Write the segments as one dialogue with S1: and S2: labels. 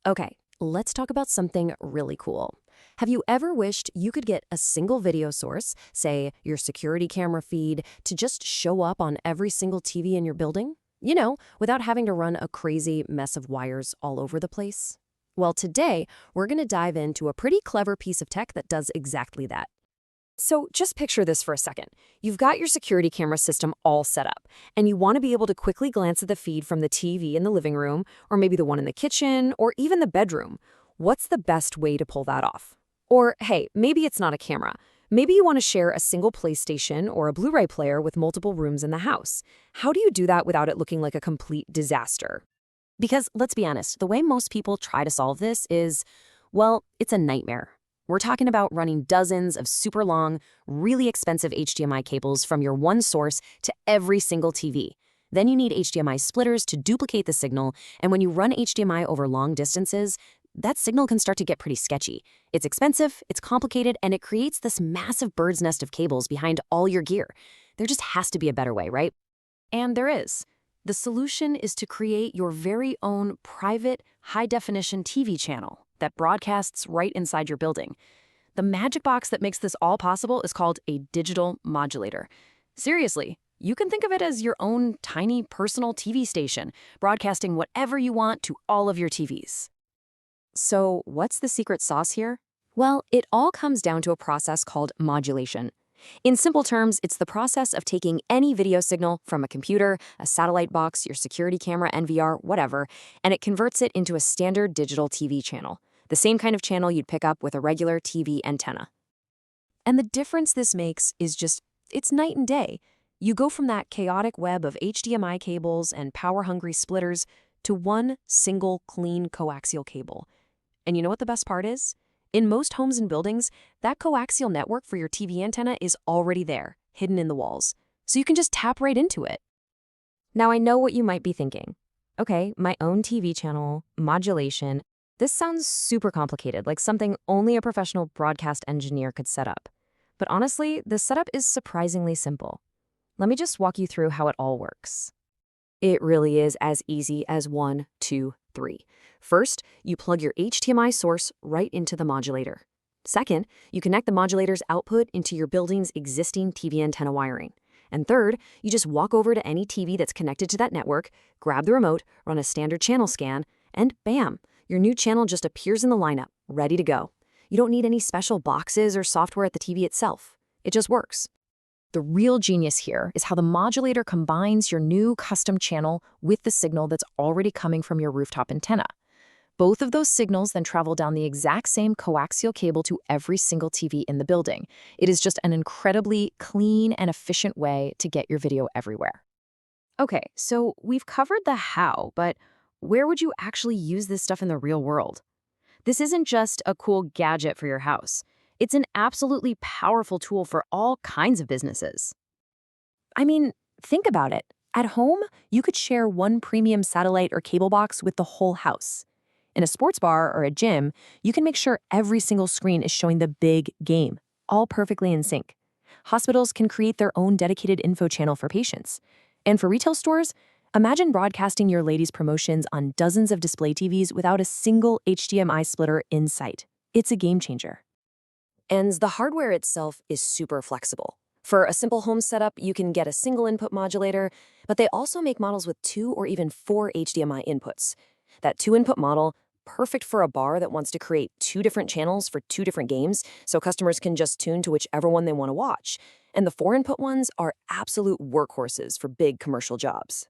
S1: Okay, let's talk about something really cool. Have you ever wished you could get a single video source, say your security camera feed, to just show up on every single TV in your building? Without having to run a crazy mess of wires all over the place? Well, today, we're going to dive into a pretty clever piece of tech that does exactly that. So just picture this for a second. You've got your security camera system all set up, and you want to be able to quickly glance at the feed from the TV in the living room, or maybe the one in the kitchen, or even the bedroom. What's the best way to pull that off? Or, hey, maybe it's not a camera. Maybe you want to share a single PlayStation or a Blu-ray player with multiple rooms in the house. How do you do that without it looking like a complete disaster? Because let's be honest, the way most people try to solve this is, well, it's a nightmare. We're talking about running dozens of super long, really expensive HDMI cables from your one source to every single TV. Then you need HDMI splitters to duplicate the signal, and when you run HDMI over long distances, that signal can start to get pretty sketchy. It's expensive, it's complicated, and it creates this massive bird's nest of cables behind all your gear. There just has to be a better way, right? And there is. The solution is to create your very own private, high-definition TV channel that broadcasts right inside your building. The magic box that makes this all possible is called a digital modulator. Seriously, you can think of it as your own tiny personal TV station, broadcasting whatever you want to all of your TVs. So what's the secret sauce here? Well, it all comes down to a process called modulation. In simple terms, it's the process of taking any video signal from a computer, a satellite box, your security camera, NVR, whatever, and it converts it into a standard digital TV channel, the same kind of channel you'd pick up with a regular TV antenna. And the difference this makes is it's night and day. You go from that chaotic web of HDMI cables and power-hungry splitters to one single clean coaxial cable. And you know what the best part is? In most homes and buildings, that coaxial network for your TV antenna is already there, hidden in the walls. So you can just tap right into it. Now I know what you might be thinking. Okay, my own TV channel, modulation. This sounds super complicated, like something only a professional broadcast engineer could set up. But honestly, the setup is surprisingly simple. Let me just walk you through how it all works. It really is as easy as 1, 2, 3. First, you plug your HDMI source right into the modulator. Second, you connect the modulator's output into your building's existing TV antenna wiring. And third, you just walk over to any TV that's connected to that network, grab the remote, run a standard channel scan, and bam, your new channel just appears in the lineup, ready to go. You don't need any special boxes or software at the TV itself. It just works. The real genius here is how the modulator combines your new custom channel with the signal that's already coming from your rooftop antenna. Both of those signals then travel down the exact same coaxial cable to every single TV in the building. It is just an incredibly clean and efficient way to get your video everywhere. Okay, so we've covered the how, but where would you actually use this stuff in the real world? This isn't just a cool gadget for your house. It's an absolutely powerful tool for all kinds of businesses. I mean, think about it. At home, you could share one premium satellite or cable box with the whole house. In a sports bar or a gym, you can make sure every single screen is showing the big game, all perfectly in sync. Hospitals can create their own dedicated info channel for patients. And for retail stores, imagine broadcasting your ladies' promotions on dozens of display TVs without a single HDMI splitter in sight. It's a game changer. And the hardware itself is super flexible. For a simple home setup, you can get a single input modulator, but they also make models with 2 or even 4 HDMI inputs. That 2-input model, perfect for a bar that wants to create 2 different channels for 2 different games, so customers can just tune to whichever one they want to watch. And the 4-input ones are absolute workhorses for big commercial jobs.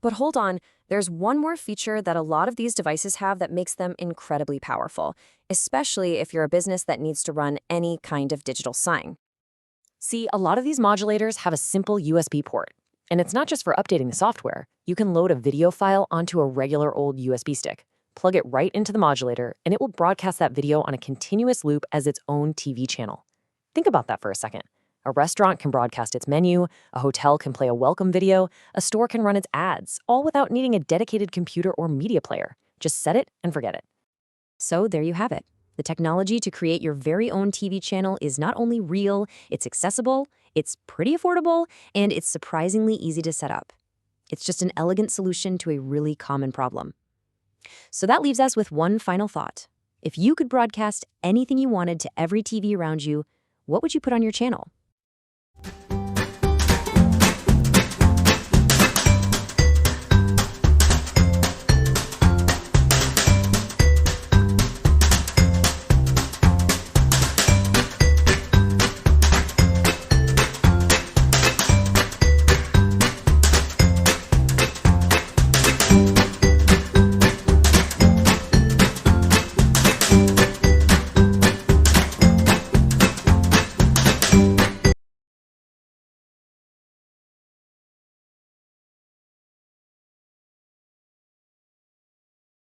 S1: But hold on, there's one more feature that a lot of these devices have that makes them incredibly powerful, especially if you're a business that needs to run any kind of digital sign. See, a lot of these modulators have a simple USB port. And it's not just for updating the software. You can load a video file onto a regular old USB stick, plug it right into the modulator, and it will broadcast that video on a continuous loop as its own TV channel. Think about that for a second. A restaurant can broadcast its menu, a hotel can play a welcome video, a store can run its ads, all without needing a dedicated computer or media player. Just set it and forget it. So there you have it. The technology to create your very own TV channel is not only real, it's accessible, it's pretty affordable, and it's surprisingly easy to set up. It's just an elegant solution to a really common problem. So that leaves us with one final thought. If you could broadcast anything you wanted to every TV around you, what would you put on your channel?